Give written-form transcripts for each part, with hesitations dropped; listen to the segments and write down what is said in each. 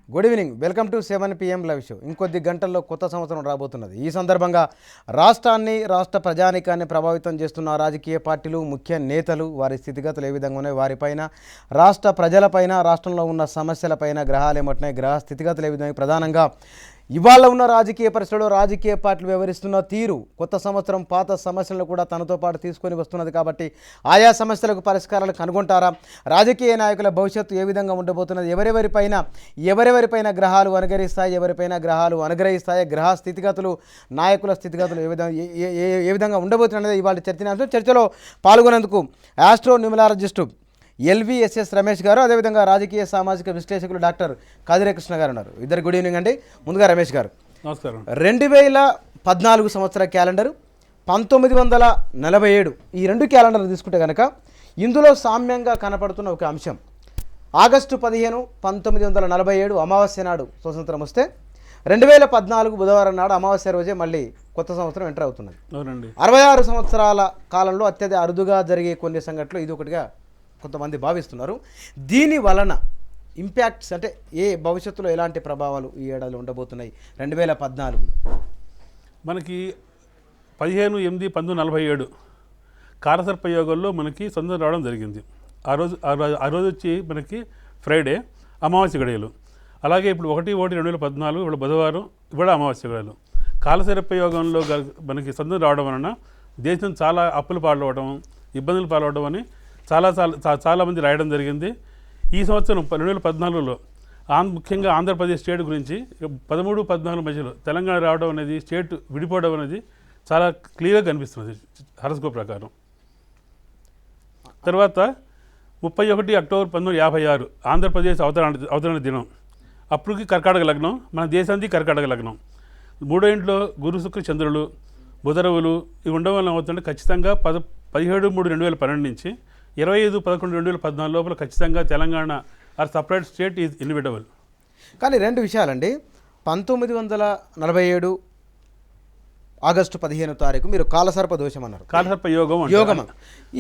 Good evening, welcome to 7 PM live show. ఇంకొద్ది గంటల్లో కొత్త సంవత్సరం రాబోతున్నది. ఈ సందర్భంగా రాష్ట్ర ప్రజానీకాన్ని ప్రభావితం చేస్తున్న రాజకీయ పార్టీలు, ముఖ్య నేతలు, వారి స్థితిగతులు ఏ విధంగా ఉన్నాయి, వారిపైన, రాష్ట్ర ప్రజలపైన, రాష్ట్రంలో ఉన్న సమస్యలపైన గ్రహాలు ఏమంటున్నాయి, గ్రహ స్థితిగతులు ఏ విధంగా, ప్రధానంగా ఇవాళ ఉన్న రాజకీయ పరిస్థితుల్లో రాజకీయ పార్టీలు వ్యవహరిస్తున్న తీరు కొత్త సంవత్సరం పాత సమస్యలను కూడా తనతో పాటు తీసుకొని వస్తున్నది. కాబట్టి ఆయా సమస్యలకు పరిష్కారాలు కనుగొంటారా, రాజకీయ నాయకుల భవిష్యత్తు ఏ విధంగా ఉండబోతున్నది, ఎవరెవరిపైన గ్రహాలు అనుగ్రహిస్తాయి, ఎవరిపైన గ్రహాలు అనుగ్రహిస్తాయి, గ్రహ స్థితిగతులు, నాయకుల స్థితిగతులు ఏ విధంగా ఉండబోతున్నది ఇవాళ చర్చనాంశం. చర్చలో పాల్గొనేందుకు ఆస్ట్రో న్యూమరాలజిస్టు ఎల్విఎస్ఎస్ రమేష్ గారు, అదేవిధంగా రాజకీయ సామాజిక విశ్లేషకులు డాక్టర్ కాదిరే కృష్ణ గారు ఉన్నారు. ఇద్దరు గుడ్ ఈవినింగ్ అండి. ముందుగా రమేష్ గారు, నమస్కారం. 2014 సంవత్సర క్యాలెండరు, 1947 ఈ రెండు క్యాలెండర్లు తీసుకుంటే కనుక ఇందులో సామ్యంగా కనపడుతున్న ఒక అంశం, ఆగస్టు 15, 1947 అమావాస్య నాడు స్వతంత్రం వస్తే 2014 బుధవారం నాడు అమావాస్య రోజే మళ్ళీ కొత్త సంవత్సరం ఎంటర్ అవుతున్నది. 66 సంవత్సరాల కాలంలో అత్యధిక అరుదుగా జరిగే కొన్ని సంఘటనలు ఇది ఒకటిగా కొంతమంది భావిస్తున్నారు. దీని వలన ఇంపాక్ట్స్ అంటే భవిష్యత్తులో ఎలాంటి ప్రభావాలు ఈ ఏడాదిలో ఉండబోతున్నాయి 2014లో? మనకి 15/8/1947 కారసర్పయోగంలో మనకి స్వతంత్రం రావడం జరిగింది. ఆ రోజు వచ్చి మనకి ఫ్రైడే, అమావాస్య గడియలు. అలాగే ఇప్పుడు 1/1/2014 ఇప్పుడు బుధవారం, ఇప్పుడు అమావాస్య గడియలు. కాలసర్పయోగంలో మనకి స్వతంత్రం రావడం వలన దేశం చాలా అప్పులు పాలవడం, ఇబ్బందులు పాలవడం అని చాలామంది రాయడం జరిగింది. ఈ సంవత్సరం 2014లో ముఖ్యంగా ఆంధ్రప్రదేశ్ స్టేట్ గురించి 13-14 మధ్యలో తెలంగాణ రావడం అనేది, స్టేట్ విడిపోవడం అనేది చాలా క్లియర్గా కనిపిస్తుంది హారోస్కోప్ ప్రకారం. తర్వాత 31 అక్టోబర్ 1956 ఆంధ్రప్రదేశ్ అవతరణ దినం. అప్పటికి కర్కాటక లగ్నం, మన దేశానికి కర్కాటక లగ్నం. మూడో ఇంట్లో గురు, శుక్ర, చంద్రులు, బుధరవులు ఇవి ఉండడం వల్ల అవుతుంటే ఖచ్చితంగా 17/3/2012 నుంచి 25/11/2014 లోపల ఖచ్చితంగా Telangana or separate state is inevitable. కానీ రెండు విషయాలండి, 1947 ఆగస్టు 15వ తారీఖు మీరు కాలసర్ప దోషం అన్నారు, కాలసర్ప యోగం.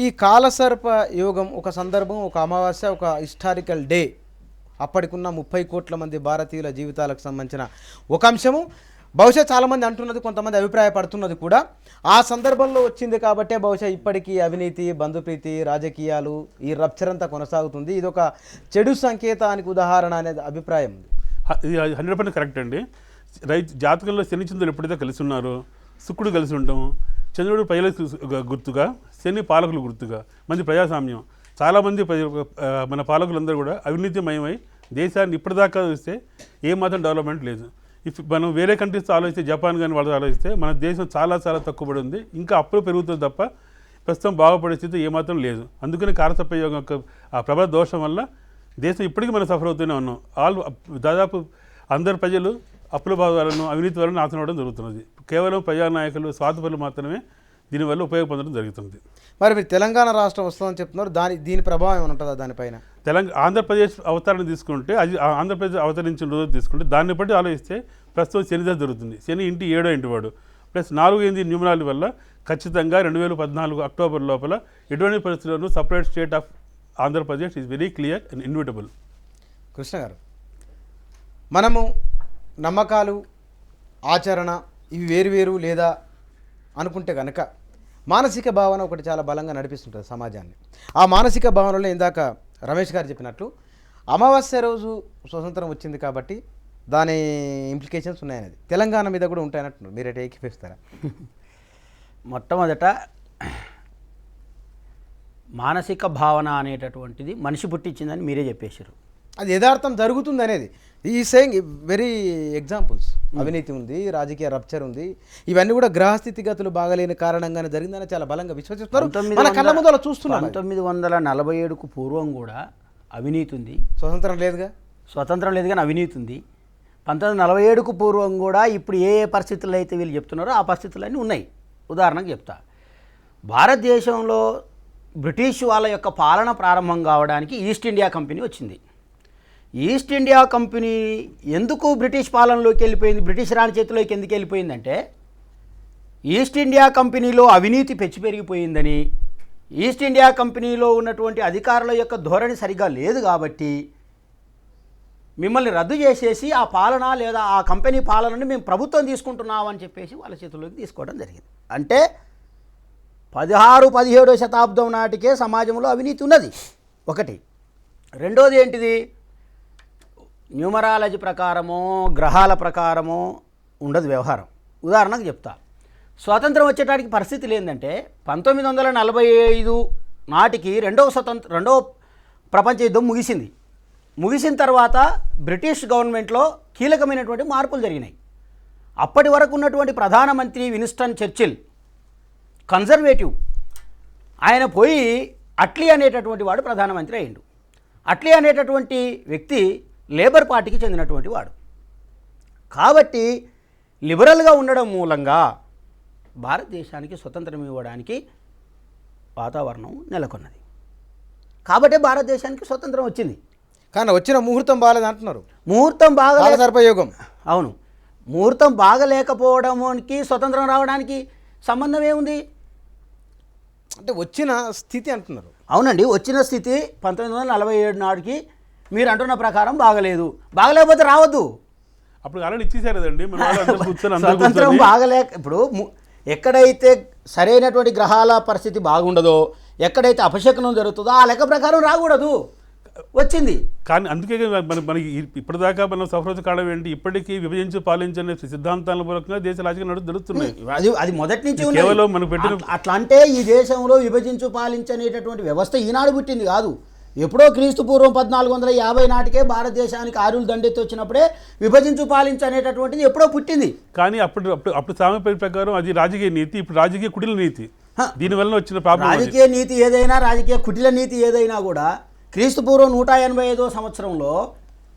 ఈ కాలసర్ప యోగం ఒక సందర్భం, ఒక అమావాస్య, ఒక హిస్టారికల్ డే. అప్పటికున్న 30 కోట్ల మంది భారతీయుల జీవితాలకు సంబంధించిన ఒక అంశము. బహుశా చాలామంది అంటున్నది, కొంతమంది అభిప్రాయపడుతున్నది కూడా ఆ సందర్భంలో వచ్చింది కాబట్టే బహుశా ఇప్పటికీ అవినీతి, బంధుప్రీతి, రాజకీయాలు, ఈ రప్చర్ అంతా కొనసాగుతుంది, ఇది ఒక చెడు సంకేతానికి ఉదాహరణ అనేది అభిప్రాయం ఉంది. ఇది 100% కరెక్ట్ అండి. జాతకంలో శని చంద్రులు ఎప్పుడైతే కలిసి ఉన్నారో, శుక్రుడు కలిసి ఉండటం, చంద్రుడు ప్రజలకు గుర్తుగా, శని పాలకులు గుర్తుగా, మంది ప్రజాస్వామ్యం, చాలామంది మన పాలకులందరూ కూడా అవినీతిమయమై దేశాన్ని ఇప్పటిదాకా చూస్తే ఏమాత్రం డెవలప్మెంట్ లేదు. మనం వేరే కంట్రీస్తో ఆలోచిస్తే, జపాన్ కానీ వాళ్ళతో ఆలోచిస్తే మన దేశం చాలా తక్కువబడి ఉంది. ఇంకా అప్పులు పెరుగుతుంది తప్ప ప్రస్తుతం బాగుపడే స్థితి ఏమాత్రం లేదు. అందుకని కాలసర్పయోగం యొక్క ఆ ప్రభల దోషం వల్ల దేశం ఇప్పటికీ మనం సఫర్ అవుతూనే ఉన్నాం. దాదాపు అందరు ప్రజలు అప్పుల భావాలను, అవినీతి వలన నాశనం అవ్వడం జరుగుతున్నది. కేవలం ప్రజానాయకులు, స్వార్థపరులు మాత్రమే దీనివల్ల ఉపయోగపడడం జరుగుతుంది. మరి మీరు తెలంగాణ రాష్ట్రం వస్తుందని చెప్తున్నారు, దీని ప్రభావం ఏమైనా ఉంటుందా దానిపైన? ఆంధ్రప్రదేశ్ అవతరణ తీసుకుంటే, అది ఆంధ్రప్రదేశ్ అవతరించిన రోజు తీసుకుంటే దాన్ని బట్టి ఆలోచిస్తే ప్రస్తుతం శనిదశ జరుగుతుంది. శని ఇంటి 7వ ఇంటివాడు ప్లస్ 4 న్యూమరాల వల్ల ఖచ్చితంగా 2014 అక్టోబర్ లోపల ఎటువంటి పరిస్థితుల్లోనూ separate state of Andhra Pradesh is very clear and inevitable. Krishna గారు, మనము నమ్మకాలు, ఆచరణ ఇవి వేరు లేదా అనుకుంటే కనుక మానసిక భావన ఒకటి చాలా బలంగా నడిపిస్తుంటుంది సమాజాన్ని. ఆ మానసిక భావనలో ఇందాక రమేష్ గారు చెప్పినట్లు అమావాస్య రోజు స్వతంత్రం వచ్చింది కాబట్టి దాని ఇంప్లికేషన్స్ ఉన్నాయనేది తెలంగాణ మీద కూడా ఉంటాయన్నట్టు మీరు ఎటు ఏకీపిస్తారా? మొట్టమొదట మానసిక భావన అనేటటువంటిది మనిషి పుట్టించిందని మీరే చెప్పేశారు. అది యథార్థం జరుగుతుంది అనేది ఈ సేయింగ్ వెరీ ఎగ్జాంపుల్స్. అవినీతి ఉంది, రాజకీయ రప్చర్ ఉంది, ఇవన్నీ కూడా గ్రహస్థితిగతులు బాగలేని కారణంగానే జరిగిందని చాలా బలంగా విశ్వసిస్తున్నారు. మన కళ్ళ ముందు అలా చూస్తున్నాం. 1947కు పూర్వం కూడా అవినీతి ఉంది, స్వతంత్రం లేదు కానీ అవినీతి ఉంది. 1947కు పూర్వం కూడా ఇప్పుడు ఏ పరిస్థితుల్లో అయితే వీళ్ళు చెప్తున్నారో ఆ పరిస్థితులన్నీ ఉన్నాయి. ఉదాహరణకు చెప్తా, భారతదేశంలో బ్రిటిష్ వాళ్ళ యొక్క పాలన ప్రారంభం కావడానికి ఈస్ట్ ఇండియా కంపెనీ వచ్చింది. ఈస్ట్ ఇండియా కంపెనీ ఎందుకు బ్రిటిష్ పాలనలోకి వెళ్ళిపోయింది, బ్రిటిష్ రాణి చేతిలోకి ఎందుకు వెళ్ళిపోయిందంటే, ఈస్ట్ ఇండియా కంపెనీలో అవినీతి పెరిగిపోయిందని, ఈస్ట్ ఇండియా కంపెనీలో ఉన్నటువంటి అధికారుల యొక్క ధోరణి సరిగా లేదు కాబట్టి మిమ్మల్ని రద్దు చేసేసి ఆ పాలన లేదా ఆ కంపెనీ పాలనని మేము ప్రభుత్వం తీసుకుంటున్నామని చెప్పేసి వాళ్ళ చేతుల్లోకి తీసుకోవడం జరిగింది. అంటే 16-17వ శతాబ్దం నాటికే సమాజంలో అవినీతి ఉన్నది ఒకటి. రెండోది ఏంటిది, న్యూమరాలజీ ప్రకారమో గ్రహాల ప్రకారమో ఉండదు వ్యవహారం. ఉదాహరణకు చెప్తా, స్వాతంత్రం వచ్చేటానికి పరిస్థితులు ఏంటంటే 1945 నాటికి రెండవ ప్రపంచ యుద్ధం ముగిసింది. ముగిసిన తర్వాత బ్రిటిష్ గవర్నమెంట్లో కీలకమైనటువంటి మార్పులు జరిగినాయి. అప్పటి వరకు ఉన్నటువంటి ప్రధానమంత్రి విన్స్టన్ చర్చిల్ కన్జర్వేటివ్, ఆయన పోయి అట్లీ అనేటటువంటి వాడు ప్రధానమంత్రి అయ్యిండు. అట్లీ అనేటటువంటి వ్యక్తి లేబర్ పార్టీకి చెందినటువంటి వాడు. కాబట్టి లిబరల్గా ఉండడం మూలంగా భారతదేశానికి స్వతంత్రం ఇవ్వడానికి వాతావరణం నెలకొన్నది. కాబట్టి భారతదేశానికి స్వతంత్రం వచ్చింది. కానీ వచ్చిన ముహూర్తం బాగాలేదు అంటున్నారు. ముహూర్తం బాగా సర్పయోగం. అవును, ముహూర్తం బాగలేకపోవడానికి స్వతంత్రం రావడానికి సంబంధం ఏముంది? అంటే వచ్చిన స్థితి అంటున్నారు. అవునండి, వచ్చిన స్థితి 1947 నాటికి మీరు అంటున్న ప్రకారం బాగలేదు. బాగలేకపోతే రావద్దు. అప్పుడు ఆల్రెడీ ఇచ్చేసారు కదండి, మన వాళ్ళు అందరూ కూర్చొని అందరూ స్వతంత్రం కూర్చొని బాగలేక ఇప్పుడు ఎక్కడైతే సరైనటువంటి గ్రహాల పరిస్థితి బాగుండదో, ఎక్కడైతే అపశకునం జరుగుతుందో ఆ లెక్క ప్రకారం రాకూడదు, వచ్చింది. కానీ అందుకే మనకి ఇప్పటిదాకా మనం సఫలత కావడం ఏంటి, ఇప్పటికీ విభజించి పాలించనే సిద్ధాంతాల మూలంగా దేశ రాజకీయాలు నడుస్తున్నాయి. అది మొదటి నుంచి ఉంది. కేవలం మనకు పెట్టిన అట్లా అంటే ఈ దేశంలో విభజించు పాలించనేటటువంటి వ్యవస్థ ఈనాడు పుట్టింది కాదు. ఎప్పుడో క్రీస్తు పూర్వం 1450 నాటికే భారతదేశానికి ఆరులు దండెత్తి వచ్చినప్పుడే విభజించు పాలించనేటటువంటిది ఎప్పుడో పుట్టింది. కానీ అప్పుడు సామెత ప్రకారం అది రాజకీయ నీతి, ఇప్పుడు రాజకీయ కుటిల నీతి. దీనివల్ల వచ్చిన ప్రాబ్లం రాజకీయ నీతి ఏదైనా, రాజకీయ కుటిల నీతి ఏదైనా కూడా క్రీస్తు పూర్వం 185వ సంవత్సరంలో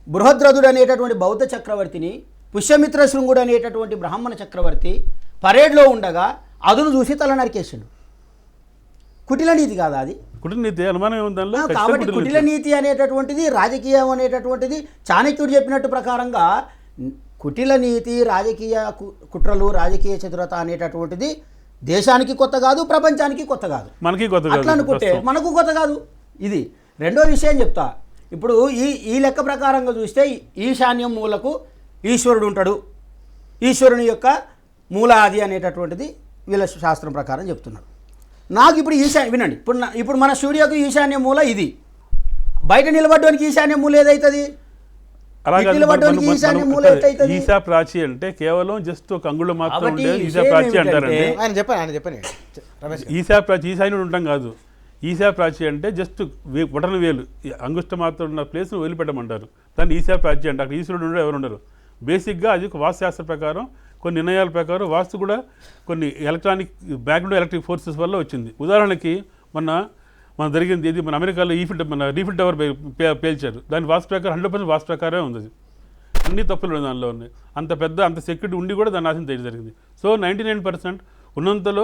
బృహద్రథుడు అనేటటువంటి బౌద్ధ చక్రవర్తిని పుష్యమిత్ర శృంగుడు అనేటటువంటి బ్రాహ్మణ చక్రవర్తి పరేడ్లో ఉండగా అదును చూసి తల నరికేసిండు. కుటిల నీతి కాదా అది? కుటిల నీతి అనుమానం ఏముంది? కాబట్టి కుటిల నీతి అనేటటువంటిది, రాజకీయం అనేటటువంటిది చాణక్యుడు చెప్పినట్టు ప్రకారంగా కుటిల నీతి, రాజకీయ కుట్రలు, రాజకీయ చతురత అనేటటువంటిది దేశానికి కొత్త కాదు, ప్రపంచానికి కొత్త కాదు. మనకి కొత్త కాదు, అట్లా అనుకుంటే మనకు కొత్త కాదు. ఇది రెండో విషయం చెప్తా. ఇప్పుడు ఈ లెక్క ప్రకారంగా చూస్తే ఈశాన్యం మూలకు ఈశ్వరుడు ఉంటాడు, ఈశ్వరుని యొక్క మూలాది అనేటటువంటిది వీళ్ళ శాస్త్రం ప్రకారం చెప్తున్నారు. నాకు ఇప్పుడు వినండి, ఇప్పుడు మన స్టూడియోకి ఈశాన్య మూల ఇది. బయట నిలబడ్డానికి ఈశాన్య మూల ఏదైతుంది? నిలబడ్డానికి ఈశాన్య మూల ఏదైతుంది? ఈశా ప్రాచి అంటే కేవలం జస్ట్ ఒక అంగుళం మాత్రం ఉండే ఈశా ప్రాచి అంటారండి. ఆయన చెప్పండి ఈశా ప్రాచి ఈశాన్యుడు ఉంటాం కాదు. ఈశా ప్రాచి అంటే జస్ట్ బొటన వేలు అంగుష్ట మాత్రం ఉన్న ప్లేస్ను వదిలిపెట్టమంటారు. దాన్ని ఈశా ప్రాచి అంటే అక్కడ ఈశ్వరుడు ఉండరు, ఎవరు ఉండరు. బేసిక్గా అది ఒక వాస్తుశాస్త్ర ప్రకారం, కొన్ని నిర్ణయాల ప్రకారం వాస్తు కూడా కొన్ని బ్యాక్గ్రౌండ్ ఎలక్ట్రిక్ ఫోర్సెస్ వల్ల వచ్చింది. ఉదాహరణకి మన జరిగింది ఇది, మన అమెరికాలో రీఫిల్ టవర్ పేల్చారు. దాని వాస్తు ప్రకారం 100% వాస్తు ప్రకారమే ఉంది. అన్ని తప్పులు దానిలో ఉన్నాయి. అంత సెక్యూరిటీ ఉండి కూడా దాన్ని నాశనం చేయడం జరిగింది. సో 99% ఉన్నంతలో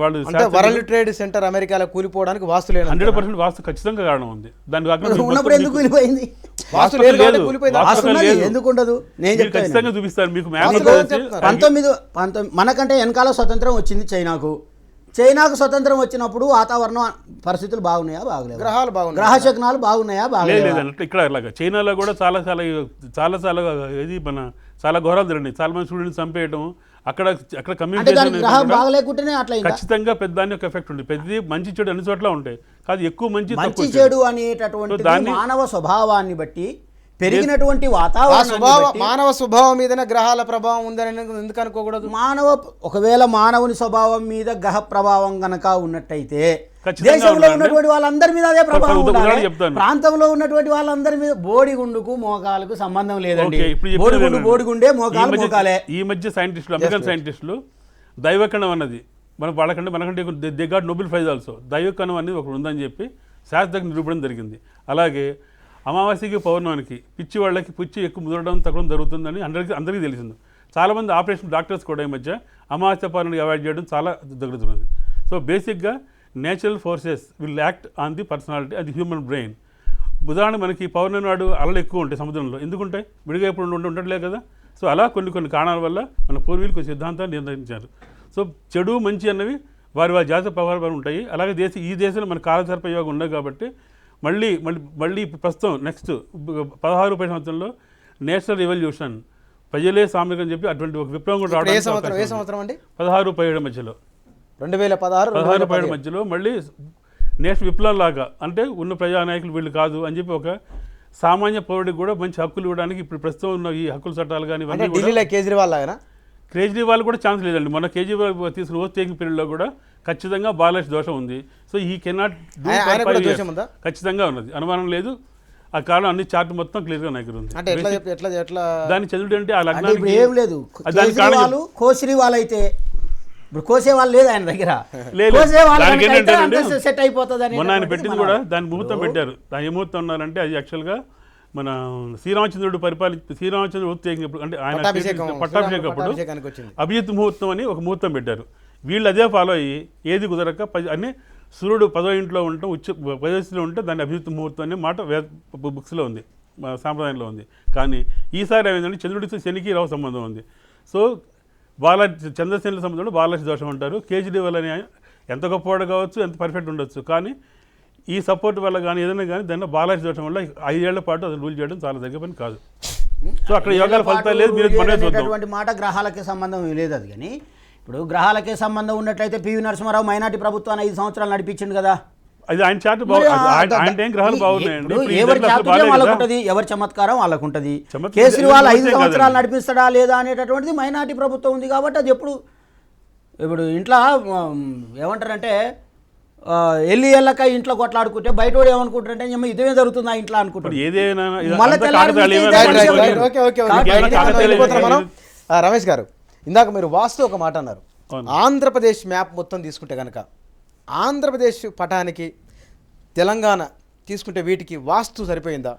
వాళ్ళు వరల్డ్ ట్రేడ్ సెంటర్ అమెరికాలో కూలిపోవడానికి వాస్తు లేదు. 100% వాస్తు ఖచ్చితంగా కారణం ఉంది. దాని ఖచ్చితంగా చూపిస్తాను మీకు. మనకంటే వెనకాల స్వతంత్రం వచ్చింది చైనాకు స్వతంత్రం వచ్చినప్పుడు వాతావరణం పరిస్థితులు బాగున్నాయా? బాగలేదు. గ్రహాలు బాగున్నాయి, గ్రహ శకునాలు బాగున్నాయా? బాగలేదు. లేదంటే ఇక్కడ ఇలాగా చైనాలో కూడా చాలా ఇది చాలా ఘోరాలు జరిగినాయి. చాలా మంది స్టూడెంట్స్ చంపేయడం, అక్కడ కమ్యూనికేషన్ ఖచ్చితంగా పెద్ద ఒక ఎఫెక్ట్ ఉంది. పెద్దది మంచి చెడు అన్ని చోట్ల ఉంటాయి. కాదు ఎక్కువ మంచి చెడు అనేటటువంటి మానవ స్వభావాన్ని బట్టి పెరిగినటువంటి వాతావరణం, మానవ స్వభావం మీదనే గ్రహాల ప్రభావం ఉందని ఎందుకు అనుకోకూడదు? ఒకవేళ మానవుని స్వభావం మీద గ్రహ ప్రభావం గనక ఉన్నట్టయితే దేశంలో ఉన్నటువంటి వాళ్ళందరి మీద అదే ప్రభావం ఉండాలి. ప్రాంతంలో ఉన్నటువంటి వాళ్ళందరి మీద బోడిగుండుకు మోకాలకు సంబంధం లేదండి. బోడిగుండే మోకాలు మోకాలే. ఈ మధ్య సైంటిస్టులు, అమెరికన్ సైంటిస్టులు దైవకణం అన్నది మనకంటే they got Nobel prize also. దైవకణం అనేది ఒకటి ఉందని చెప్పి శాస్త్రజ్ఞ నిరూపణ జరిగింది. అలాగే అమావాస్యకి పౌర్ణమానికి పిచ్చి వాళ్ళకి పిచ్చి ఎక్కువ ముదరడం తగ్గడం జరుగుతుందని అందరికీ తెలిసింది. చాలామంది ఆపరేషన్ డాక్టర్స్ కూడా ఈ మధ్య అమావాస్య పౌర్ణమికి అవాయిడ్ చేయడం చాలా జరుగుతున్నది. సో బేసిక్గా natural forces will act on the personality అది హ్యూమన్ బ్రెయిన్. ఉదాహరణ మనకి పౌర్ణమి నాడు అలలు ఎక్కువ ఉంటాయి సముద్రంలో. ఎందుకుంటాయి? విడిగా ఎప్పుడు ఉండట్లేదు కదా. సో అలా కొన్ని కారణాల వల్ల మన పూర్వీకులు కొన్ని సిద్ధాంతాన్ని నిర్ణయించారు. సో చెడు మంచి అన్నవి వారి జాతక ప్రభావాలు ఉంటాయి. అలాగే ఈ దేశంలో మన కాలసర్ప యోగం ఉండదు కాబట్టి మళ్ళీ మళ్ళీ మళ్ళీ ఇప్పుడు ప్రస్తుతం నెక్స్ట్ 16 సంవత్సరంలో నేషనల్ రివల్యూషన్ ప్రజలే సామ్రాజ్యం చెప్పి అటువంటి ఒక విప్లవం కూడా ఏ రావడానికి సంవత్సరం అవకాశం ఉంది. సంవత్సరం అండి 16-17 మధ్యలో 2016 మధ్యలో మళ్ళీ నేషనల్ విప్లవం లాగా అంటే ఉన్న ప్రజానాయకులు వీళ్ళు కాదు అని చెప్పి ఒక సామాన్య పౌరుడికి కూడా మంచి హక్కులు ఇవ్వడానికి ఇప్పుడు ప్రస్తుతం ఉన్న ఈ హక్కుల చట్టాలు కానీ అంటే ఇవన్నీ ఢిల్లీలో కేజ్రీవాల్ లాగానా కేజ్రీవాల్ కూడా ఛాన్స్ లేదండి. మొన్న కేజ్రీవాల్ తీసుకున్న ఓత్ టేకింగ్ పీరియడ్లో కూడా ఖచ్చితంగా బాలయ్య దోషం ఉంది. సో ఈ కెనాట్ ఆయన కూడా దోషం ఉందా? ఖచ్చితంగా ఉన్నది, అనుమానం లేదు. ఆ కాలం అన్ని చార్ట్ మొత్తం క్లియర్గా నాకు ఉంది. అంటే ఎట్లా దాన్ని చదువుడు అంటే ఆ అంటే ఇప్పుడు లగ్నానికి ఏం లేదు, కేజ్రీవాల్ కోసిరివాల్ అయితే ఇప్పుడు కోసేవాళ్ళు లేదు ఆయన దగ్గర, లేదు. కోసేవాళ్ళు దానికి కనుక అయితే ఏంటంటే అంతా సెట్ అయిపోతుంది. మొన్న ఆయన పెట్టింది కూడా దాని ముహూర్తం పెట్టారు. దాని ఏ ముహూర్తం ఉన్నారంటే అది యాక్చువల్గా మన శ్రీరామచంద్రుడు శ్రీరామచంద్రుడు ఓత్ టేకింగ్ అంటే ఆయన పట్టాభిషేకం అప్పుడు అభిజిత్ ముహూర్తం అని ఒక ముహూర్తం పెట్టారు. వీళ్ళు అదే ఫాలో అయ్యి ఏది కుదరక అన్ని సూర్యుడు 10వ ఇంట్లో ఉండటం పదవిలో ఉంటే దాన్ని అభిజిత్ ముహూర్తం అనే మాట బుక్స్లో ఉంది, సాంప్రదాయంలో ఉంది. కానీ ఈసారి ఏమైందంటే చంద్రుడికి శనికి రావు సంబంధం ఉంది. సో చంద్రశనుల సంబంధంలో బాలరాశి దోషం అంటారు. కేజ్రీవాల్ అని ఎంత గొప్పవాడు కావచ్చు, ఎంత పర్ఫెక్ట్ ఉండొచ్చు, కానీ ఈ సపోర్ట్ వల్ల కానీ ఏదైనా కానీ దాన్ని బాలరాశి దోషం వల్ల 5 ఏళ్ల పాటు అది రూల్ చేయడం చాలా దగ్గర పని కాదు. సో అక్కడ యోగాల ఫలితాలు లేదు, మీరు అటువంటి మాట గ్రహాలకే సంబంధం లేదు. అది కానీ ఇప్పుడు గ్రహాలకే సంబంధం ఉన్నట్లయితే పివి నరసింహారావు మైనార్టీ ప్రభుత్వాన్ని 5 సంవత్సరాలు నడిపించింది కదా. అది ఆయన చాట్ ఆయన గ్రహాలు బాగున్నాయండి. ఎవరి చాతుర్యం వాళ్ళకు ఉంటుంది, ఎవరి చమత్కారం వాళ్ళకు ఉంటుంది. కేజ్రీవాల్ 5 సంవత్సరాలు నడిపిస్తాడా లేదా అనేటటువంటిది మైనార్టీ ప్రభుత్వం ఉంది కాబట్టి అది ఇప్పుడు ఇంట్లో ఏమంటారంటే ఎల్లక ఇంట్లో కొట్లాడుకుంటే బయట వాడు ఏమనుకుంటారంటే ఇదే జరుగుతుంది ఆ ఇంట్లో అనుకుంటారు. రమేష్ గారు, ఇందాక మీరు వాస్తు ఒక మాట అన్నారు. ఆంధ్రప్రదేశ్ మ్యాప్ మొత్తం తీసుకుంటే కనుక ఆంధ్రప్రదేశ్ పటానికి తెలంగాణ తీసుకుంటే వీటికి వాస్తు సరిపోయిందా?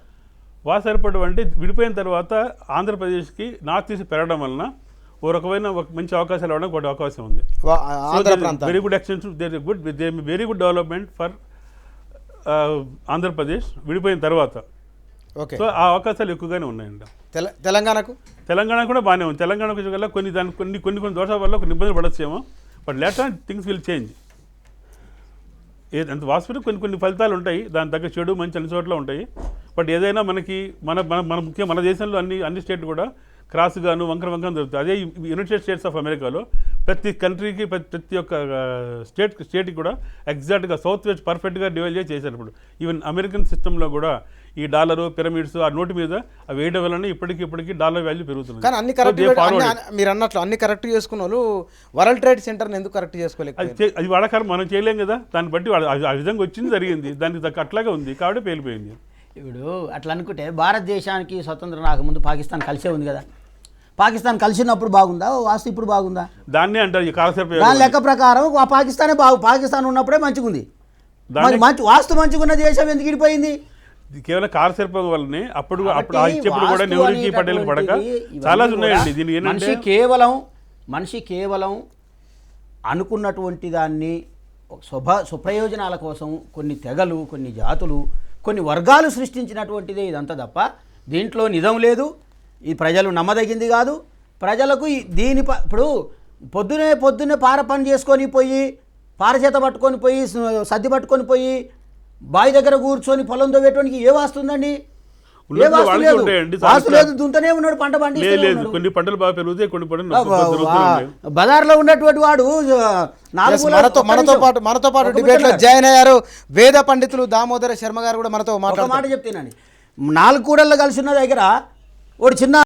వాస్తు సరిపడడం అంటే విడిపోయిన తర్వాత ఆంధ్రప్రదేశ్కి నార్త్ ఈస్ట్ పెరగడం వలన ఓ రకమైన ఒక మంచి అవకాశాలు ఇవ్వడానికి ఒక అవకాశం ఉంది. Very good extension, very good development for Andhra Pradesh విడిపోయిన తర్వాత. ఓకే, సో ఆ అవకాశాలు ఎక్కువగానే ఉన్నాయండి. తెలంగాణ కూడా బాగానే ఉంది. తెలంగాణకు వల్ల కొన్ని దోషాల వల్ల కొన్ని ఇబ్బందులు పడచ్చేమో, but later things will change. అంత వాస్తవం కొన్ని ఫలితాలు ఉంటాయి, దాని తగ్గ చెడు మంచి అన్ని చోట్ల ఉంటాయి. బట్ ఏదైనా మనకి ముఖ్యంగా మన దేశంలో అన్ని స్టేట్లు కూడా క్రాస్గాను వంకర దొరుకుతాయి. అదే యునైటెడ్ స్టేట్స్ ఆఫ్ అమెరికాలో ప్రతి కంట్రీకి ప్రతి ఒక్క స్టేట్కి కూడా ఎగ్జాక్ట్గా సౌత్ వెస్ట్ పర్ఫెక్ట్గా డివైడ్ చేశారు. ఇప్పుడు ఈవెన్ అమెరికన్ సిస్టంలో కూడా ఈ డాలరు పిరమిడ్స్ ఆ నోటి మీద అవి వేయడం వలన ఇప్పటికి డాలర్ వాల్యూ పెరుగుతుంది. కానీ అన్ని కరెక్ట్ మీరు అన్నట్లు అన్ని కరెక్ట్ చేసుకున్న వాళ్ళు వరల్డ్ ట్రేడ్ సెంటర్ని ఎందుకు కరెక్ట్ చేసుకోలేదు? అది వాడకారం మనం చేయలేం కదా, దాన్ని బట్టి ఆ విధంగా వచ్చింది జరిగింది, దానికి అట్లాగే ఉంది కాబట్టి పేలిపోయింది. ఇప్పుడు అట్లా అనుకుంటే భారతదేశానికి స్వతంత్రం రాకముందు పాకిస్తాన్ కలిసే ఉంది కదా. పాకిస్తాన్ కలిసినప్పుడు బాగుందా వాస్తు, ఇప్పుడు బాగుందా? దాన్నే అంటారు కాలసేపు. దాని లెక్క ప్రకారం పాకిస్తానే పాకిస్తాన్ ఉన్నప్పుడే మంచిగా ఉంది. వాస్తు మంచిగా ఉన్న దేశం ఎందుకు ఇడిపోయింది? కేవలం కాలశిల్పం వల్లనే అప్పుడు ఇచ్చేప్పుడు కూడా నెహ్రూకి పటేల్కి పడక చాలా ఉన్నాయండి. దీనికి మనిషి కేవలం అనుకున్నటువంటి దాన్ని స్వప్రయోజనాల కోసం కొన్ని తెగలు, కొన్ని జాతులు, కొన్ని వర్గాలు సృష్టించినటువంటిదే ఇదంతా తప్ప దీంట్లో నిజం లేదు. ఈ ప్రజలు నమ్మదగింది కాదు. ప్రజలకు ఇప్పుడు పొద్దునే పార పని చేసుకొని పోయి పారచేత పట్టుకొని పోయి సద్ది పట్టుకొని పోయి బావి దగ్గర కూర్చొని పొలం తవ్వేటానికి ఏ వాస్తుందండి? ఏ వాస్తు లేదు, వాస్తు లేదు. దుంతనే ఉన్నాడు, పంట పండి కొన్ని పంటలు బాగా పెరుగుతాయి, కొన్ని బజార్లో ఉన్నటువంటి వాడు మనతో పాటు డిబేట్లో జాయిన్ అయ్యారు వేద పండితులు దామోదర శర్మ గారు కూడా మనతో మాట చెప్తానండి. 4 కూడళ్ళు కలిసి ఉన్న దగ్గర ఒకటి చిన్న